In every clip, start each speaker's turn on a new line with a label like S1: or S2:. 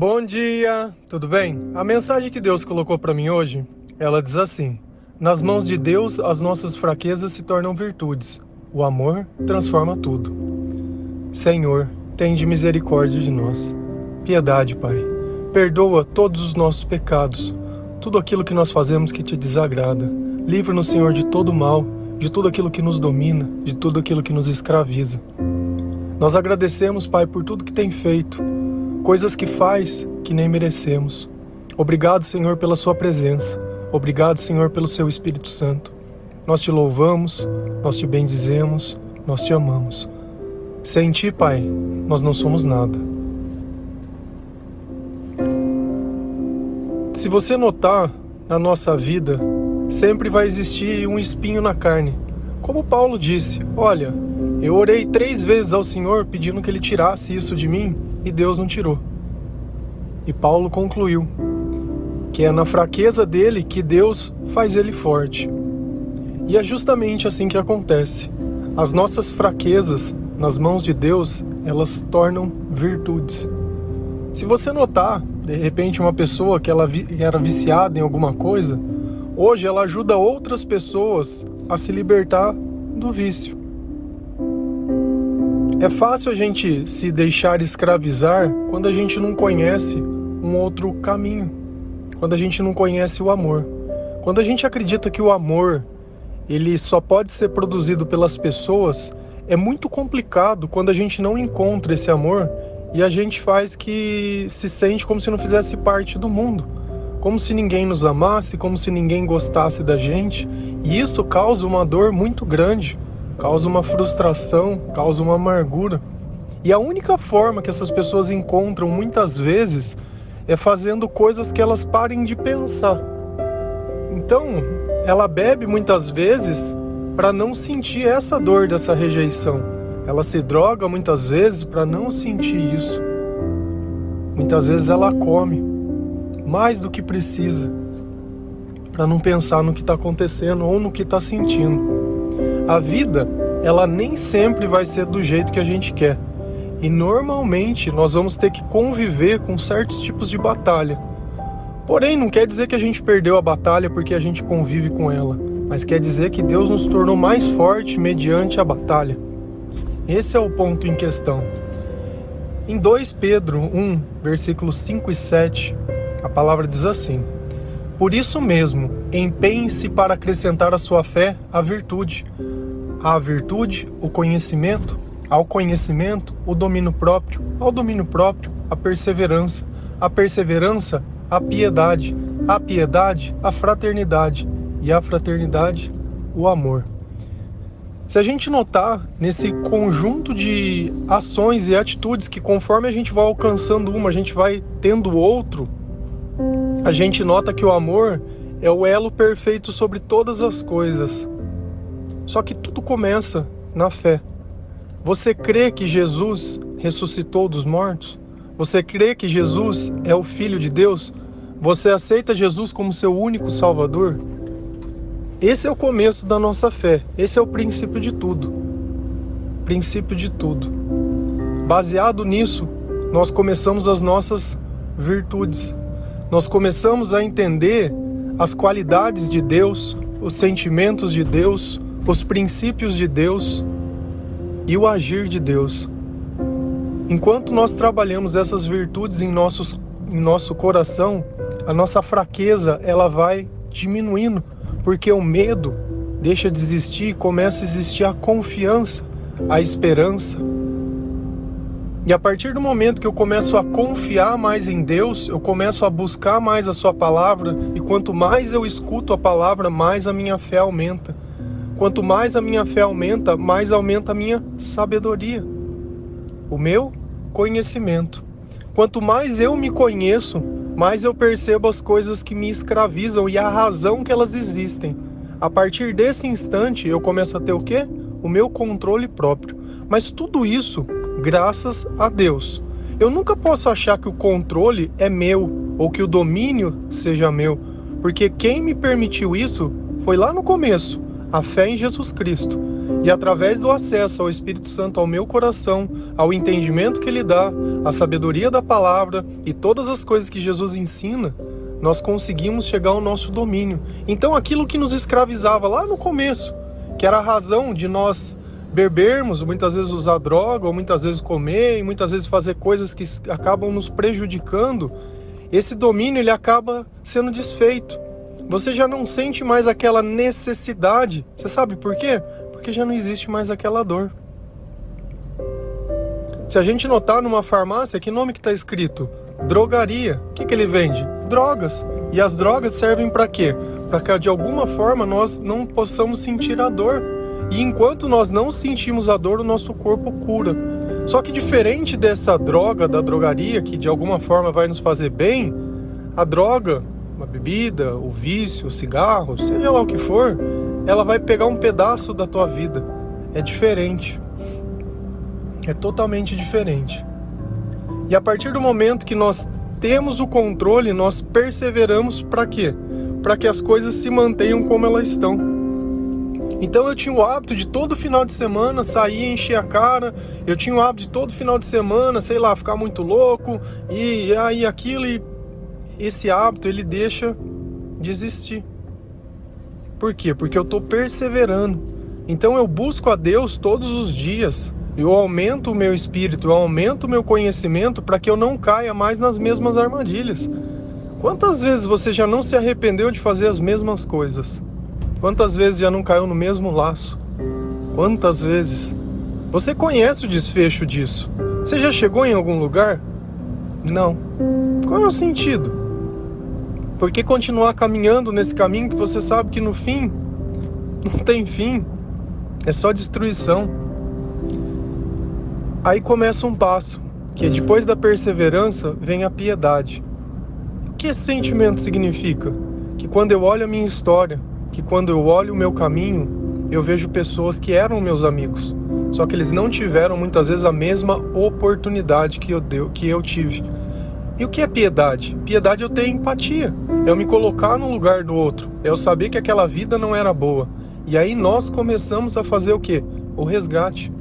S1: Bom dia, tudo bem? A mensagem que Deus colocou para mim hoje, ela diz assim: nas mãos de Deus as nossas fraquezas se tornam virtudes. O amor transforma tudo. Senhor, tende misericórdia de nós. Piedade, Pai. Perdoa todos os nossos pecados, tudo aquilo que nós fazemos que te desagrada. Livra-nos, Senhor, de todo mal, de tudo aquilo que nos domina, de tudo aquilo que nos escraviza. Nós agradecemos, Pai, por tudo que tem feito, coisas que faz que nem merecemos. Obrigado, Senhor, pela sua presença. Obrigado, Senhor, pelo seu Espírito Santo. Nós te louvamos, nós te bendizemos, nós te amamos. Sem ti, Pai, nós não somos nada. Se você notar, na nossa vida, sempre vai existir um espinho na carne. Como Paulo disse, olha, eu orei 3 vezes ao Senhor pedindo que Ele tirasse isso de mim e Deus não tirou. E Paulo concluiu que é na fraqueza dele que Deus faz ele forte. E é justamente assim que acontece. As nossas fraquezas, nas mãos de Deus, elas tornam virtudes. Se você notar, de repente, uma pessoa que ela era viciada em alguma coisa, hoje ela ajuda outras pessoas a se libertar do vício. É fácil a gente se deixar escravizar quando a gente não conhece um outro caminho, quando a gente não conhece o amor. Quando a gente acredita que o amor ele só pode ser produzido pelas pessoas, é muito complicado quando a gente não encontra esse amor e a gente faz que se sente como se não fizesse parte do mundo, como se ninguém nos amasse, como se ninguém gostasse da gente, e isso causa uma dor muito grande, causa uma frustração, causa uma amargura. E a única forma que essas pessoas encontram muitas vezes é fazendo coisas que elas parem de pensar. Então, ela bebe muitas vezes para não sentir essa dor dessa rejeição. Ela se droga muitas vezes para não sentir isso. Muitas vezes ela come mais do que precisa para não pensar no que está acontecendo ou no que está sentindo. A vida, ela nem sempre vai ser do jeito que a gente quer. E normalmente nós vamos ter que conviver com certos tipos de batalha. Porém, não quer dizer que a gente perdeu a batalha porque a gente convive com ela, mas quer dizer que Deus nos tornou mais forte mediante a batalha. Esse é o ponto em questão. Em 2 Pedro 1, versículos 5 e 7, a palavra diz assim: por isso mesmo, empenhe-se para acrescentar à sua fé a virtude. À virtude, o conhecimento. Ao conhecimento, o domínio próprio. Ao domínio próprio, a perseverança. A perseverança, a piedade. A piedade, a fraternidade. E a fraternidade, o amor. Se a gente notar nesse conjunto de ações e atitudes que conforme a gente vai alcançando uma, a gente vai tendo outro, a gente nota que o amor é o elo perfeito sobre todas as coisas. Só que tudo começa na fé. Você crê que Jesus ressuscitou dos mortos? Você crê que Jesus é o Filho de Deus? Você aceita Jesus como seu único Salvador? Esse é o começo da nossa fé. Esse é o princípio de tudo. Princípio de tudo. Baseado nisso, nós começamos as nossas virtudes. Nós começamos a entender as qualidades de Deus, os sentimentos de Deus, os princípios de Deus e o agir de Deus. Enquanto nós trabalhamos essas virtudes em nosso coração, a nossa fraqueza ela vai diminuindo, porque o medo deixa de existir e começa a existir a confiança, a esperança. E a partir do momento que eu começo a confiar mais em Deus, eu começo a buscar mais a sua palavra, e quanto mais eu escuto a palavra, mais a minha fé aumenta. Quanto mais a minha fé aumenta, mais aumenta a minha sabedoria, o meu conhecimento. Quanto mais eu me conheço, mais eu percebo as coisas que me escravizam e a razão que elas existem. A partir desse instante, eu começo a ter o quê? O meu controle próprio. Mas tudo isso graças a Deus. Eu nunca posso achar que o controle é meu ou que o domínio seja meu, porque quem me permitiu isso foi lá no começo, a fé em Jesus Cristo. E através do acesso ao Espírito Santo ao meu coração, ao entendimento que Ele dá, a sabedoria da palavra e todas as coisas que Jesus ensina, nós conseguimos chegar ao nosso domínio. Então aquilo que nos escravizava lá no começo, que era a razão de nós bebermos, muitas vezes usar droga, ou muitas vezes comer, e muitas vezes fazer coisas que acabam nos prejudicando, esse domínio ele acaba sendo desfeito. Você já não sente mais aquela necessidade. Você sabe por quê? Porque já não existe mais aquela dor. Se a gente notar numa farmácia, que nome que está escrito? Drogaria. O que ele vende? Drogas. E as drogas servem para quê? Para que de alguma forma nós não possamos sentir a dor. E enquanto nós não sentimos a dor, o nosso corpo cura. Só que diferente dessa droga, da drogaria, que de alguma forma vai nos fazer bem, a droga, uma bebida, o vício, o cigarro, seja lá o que for, ela vai pegar um pedaço da tua vida. É diferente. É totalmente diferente. E a partir do momento que nós temos o controle, nós perseveramos para quê? Para que as coisas se mantenham como elas estão. Então eu tinha o hábito de todo final de semana sair e encher a cara. Eu tinha o hábito de todo final de semana, sei lá, ficar muito louco. E aí aquilo, e esse hábito ele deixa de existir. Por quê? Porque eu estou perseverando. Então eu busco a Deus todos os dias. Eu aumento o meu espírito, eu aumento o meu conhecimento para que eu não caia mais nas mesmas armadilhas. Quantas vezes você já não se arrependeu de fazer as mesmas coisas? Quantas vezes já não caiu no mesmo laço? Quantas vezes? Você conhece o desfecho disso? Você já chegou em algum lugar? Não. Qual é o sentido? Por que continuar caminhando nesse caminho que você sabe que no fim não tem fim? É só destruição. Aí começa um passo, que depois da perseverança vem a piedade. O que esse sentimento significa? Que quando eu olho a minha história, que quando eu olho o meu caminho, eu vejo pessoas que eram meus amigos, só que eles não tiveram muitas vezes a mesma oportunidade que eu tive. E o que é piedade? Piedade é eu ter empatia, é eu me colocar no lugar do outro, é eu saber que aquela vida não era boa. E aí nós começamos a fazer o quê? O resgate.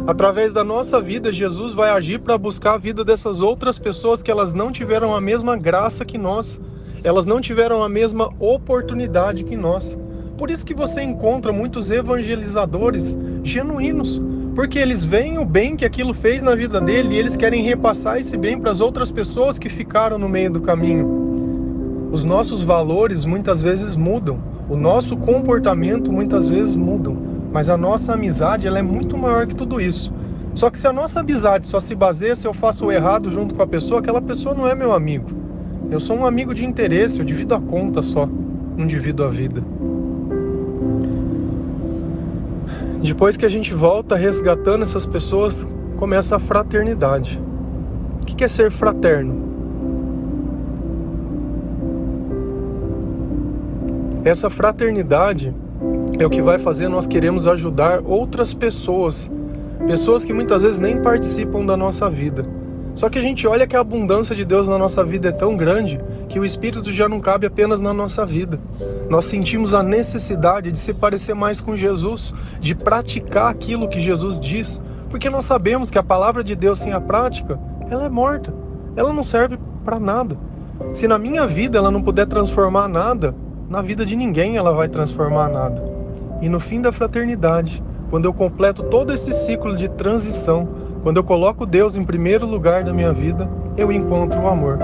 S1: Através da nossa vida, Jesus vai agir para buscar a vida dessas outras pessoas que elas não tiveram a mesma graça que nós. Elas não tiveram a mesma oportunidade que nós. Por isso que você encontra muitos evangelizadores genuínos, porque eles veem o bem que aquilo fez na vida dele e eles querem repassar esse bem para as outras pessoas que ficaram no meio do caminho. Os nossos valores muitas vezes mudam, o nosso comportamento muitas vezes mudam. Mas a nossa amizade ela é muito maior que tudo isso. Só que se a nossa amizade só se baseia se eu faço o errado junto com a pessoa, aquela pessoa não é meu amigo. Eu sou um amigo de interesse, eu divido a conta só, não divido a vida. Depois que a gente volta resgatando essas pessoas, começa a fraternidade. O que é ser fraterno? Essa fraternidade é o que vai fazer nós queremos ajudar outras pessoas. Pessoas que muitas vezes nem participam da nossa vida. Só que a gente olha que a abundância de Deus na nossa vida é tão grande que o Espírito já não cabe apenas na nossa vida. Nós sentimos a necessidade de se parecer mais com Jesus, de praticar aquilo que Jesus diz, porque nós sabemos que a palavra de Deus sem a prática, ela é morta. Ela não serve para nada. Se na minha vida ela não puder transformar nada, na vida de ninguém ela vai transformar nada. E no fim da fraternidade, quando eu completo todo esse ciclo de transição, quando eu coloco Deus em primeiro lugar da minha vida, eu encontro o amor.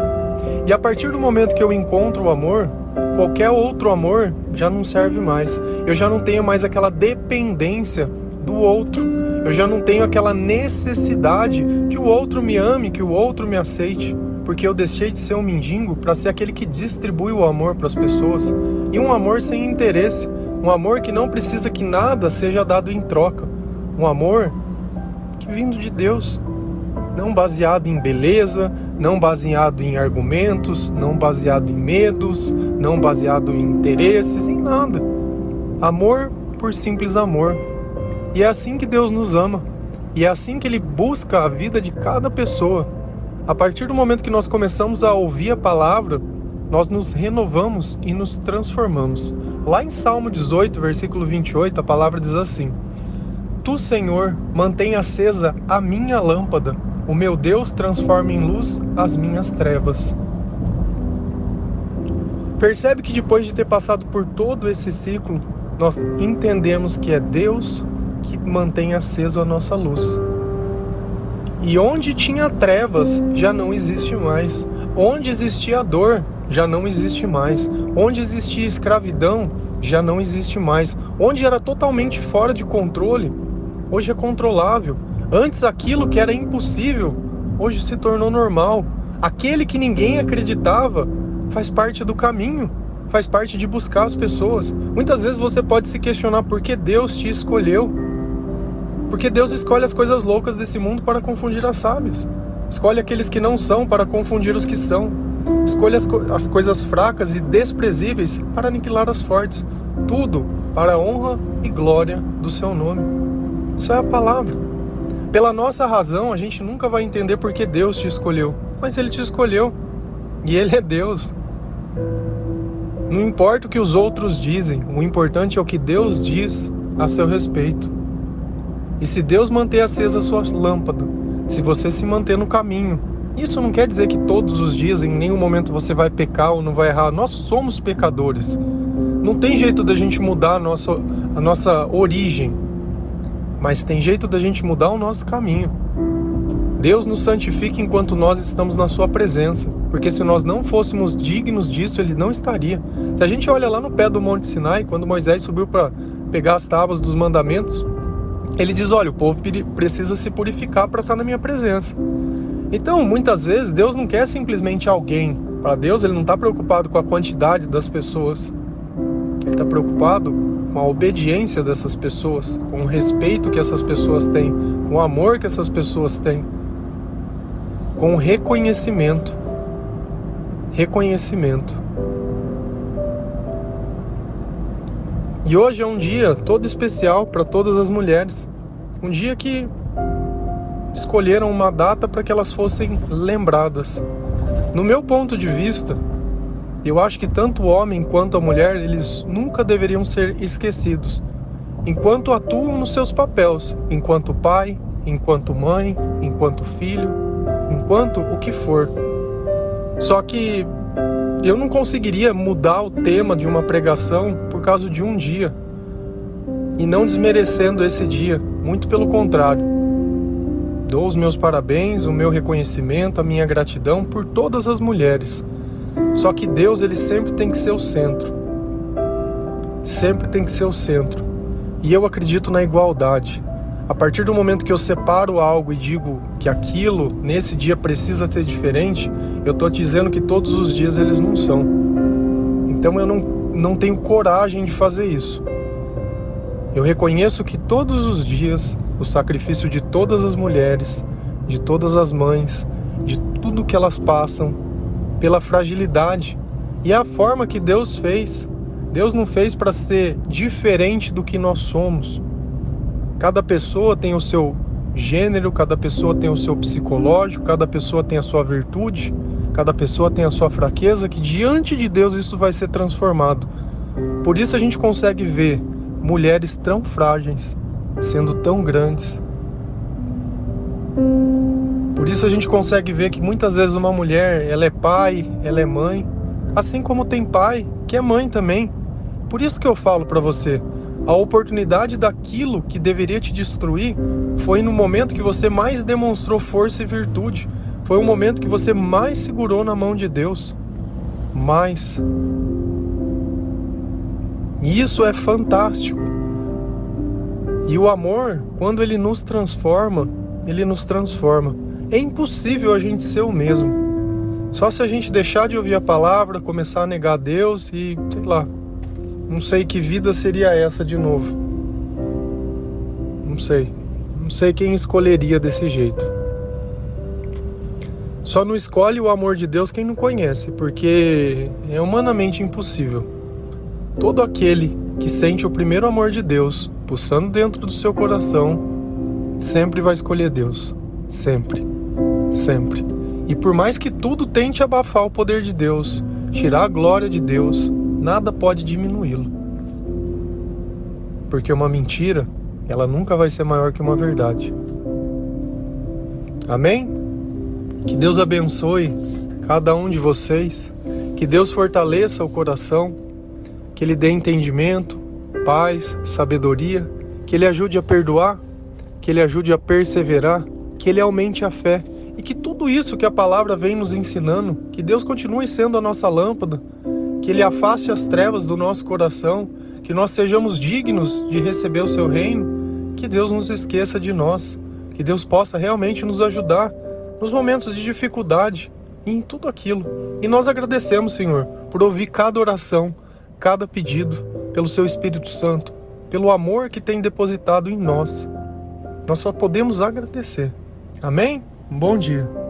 S1: E a partir do momento que eu encontro o amor, qualquer outro amor já não serve mais. Eu já não tenho mais aquela dependência do outro. Eu já não tenho aquela necessidade que o outro me ame, que o outro me aceite. Porque eu deixei de ser um mendigo para ser aquele que distribui o amor para as pessoas. E um amor sem interesse. Um amor que não precisa que nada seja dado em troca. Um amor que vindo de Deus. Não baseado em beleza, não baseado em argumentos, não baseado em medos, não baseado em interesses, em nada. Amor por simples amor. E é assim que Deus nos ama. E é assim que Ele busca a vida de cada pessoa. A partir do momento que nós começamos a ouvir a palavra, nós nos renovamos e nos transformamos. Lá em Salmo 18, versículo 28, a palavra diz assim: Tu, Senhor, mantém acesa a minha lâmpada. O meu Deus transforma em luz as minhas trevas. Percebe que depois de ter passado por todo esse ciclo, nós entendemos que é Deus que mantém acesa a nossa luz. E onde tinha trevas, já não existe mais. Onde existia dor, já não existe mais. Onde existia escravidão, já não existe mais. Onde era totalmente fora de controle, hoje é controlável. Antes aquilo que era impossível, hoje se tornou normal. Aquele que ninguém acreditava, faz parte do caminho, faz parte de buscar as pessoas. Muitas vezes você pode se questionar por que Deus te escolheu. Porque Deus escolhe as coisas loucas desse mundo para confundir as sábias. Escolhe aqueles que não são para confundir os que são. Escolhe as coisas fracas e desprezíveis para aniquilar as fortes. Tudo para a honra e glória do seu nome. Isso é a palavra. Pela nossa razão, a gente nunca vai entender por que Deus te escolheu. Mas Ele te escolheu. E Ele é Deus. Não importa o que os outros dizem, o importante é o que Deus diz a seu respeito. E se Deus manter acesa a sua lâmpada, se você se manter no caminho, isso não quer dizer que todos os dias, em nenhum momento você vai pecar ou não vai errar. Nós somos pecadores. Não tem jeito da gente mudar a nossa origem, mas tem jeito da gente mudar o nosso caminho. Deus nos santifica enquanto nós estamos na sua presença, porque se nós não fôssemos dignos disso, Ele não estaria. Se a gente olha lá no pé do Monte Sinai, quando Moisés subiu para pegar as tábuas dos mandamentos, Ele diz, olha, o povo precisa se purificar para estar na minha presença. Então, muitas vezes, Deus não quer simplesmente alguém. Para Deus, Ele não está preocupado com a quantidade das pessoas. Ele está preocupado com a obediência dessas pessoas, com o respeito que essas pessoas têm, com o amor que essas pessoas têm, com o reconhecimento. Reconhecimento. E hoje é um dia todo especial para todas as mulheres. Um dia que escolheram uma data para que elas fossem lembradas. No meu ponto de vista, eu acho que tanto o homem quanto a mulher, eles nunca deveriam ser esquecidos, enquanto atuam nos seus papéis, enquanto pai, enquanto mãe, enquanto filho, enquanto o que for. Só que eu não conseguiria mudar o tema de uma pregação por causa de um dia, e não desmerecendo esse dia, muito pelo contrário. Dou os meus parabéns, o meu reconhecimento, a minha gratidão por todas as mulheres. Só que Deus, Ele sempre tem que ser o centro. Sempre tem que ser o centro. E eu acredito na igualdade. A partir do momento que eu separo algo e digo que aquilo, nesse dia, precisa ser diferente, eu estou dizendo que todos os dias eles não são. Então eu não tenho coragem de fazer isso. Eu reconheço que todos os dias o sacrifício de todas as mulheres, de todas as mães, de tudo que elas passam, pela fragilidade. E é a forma que Deus fez. Deus não fez para ser diferente do que nós somos. Cada pessoa tem o seu gênero, cada pessoa tem o seu psicológico, cada pessoa tem a sua virtude, cada pessoa tem a sua fraqueza, que diante de Deus isso vai ser transformado. Por isso a gente consegue ver mulheres tão frágeis sendo tão grandes. Por isso a gente consegue ver que muitas vezes uma mulher, ela é pai, ela é mãe, assim como tem pai que é mãe também. Por isso que eu falo para você, a oportunidade daquilo que deveria te destruir foi no momento que você mais demonstrou força e virtude. Foi o momento que você mais segurou na mão de Deus. Mais. E isso é fantástico. E o amor, quando ele nos transforma, ele nos transforma. É impossível a gente ser o mesmo. Só se a gente deixar de ouvir a palavra, começar a negar Deus e, sei lá, não sei que vida seria essa de novo. Não sei. Não sei quem escolheria desse jeito. Só não escolhe o amor de Deus quem não conhece, porque é humanamente impossível. Todo aquele que sente o primeiro amor de Deus pulsando dentro do seu coração, sempre vai escolher Deus. Sempre. Sempre. E por mais que tudo tente abafar o poder de Deus, tirar a glória de Deus, nada pode diminuí-lo. Porque uma mentira, ela nunca vai ser maior que uma verdade. Amém? Que Deus abençoe cada um de vocês, que Deus fortaleça o coração, que Ele dê entendimento, paz, sabedoria, que Ele ajude a perdoar, que Ele ajude a perseverar, que Ele aumente a fé e que tudo isso que a palavra vem nos ensinando, que Deus continue sendo a nossa lâmpada, que Ele afaste as trevas do nosso coração, que nós sejamos dignos de receber o Seu reino, que Deus nos esqueça de nós, que Deus possa realmente nos ajudar nos momentos de dificuldade e em tudo aquilo. E nós agradecemos, Senhor, por ouvir cada oração, cada pedido, pelo Seu Espírito Santo, pelo amor que tem depositado em nós. Nós só podemos agradecer. Amém? Um bom dia.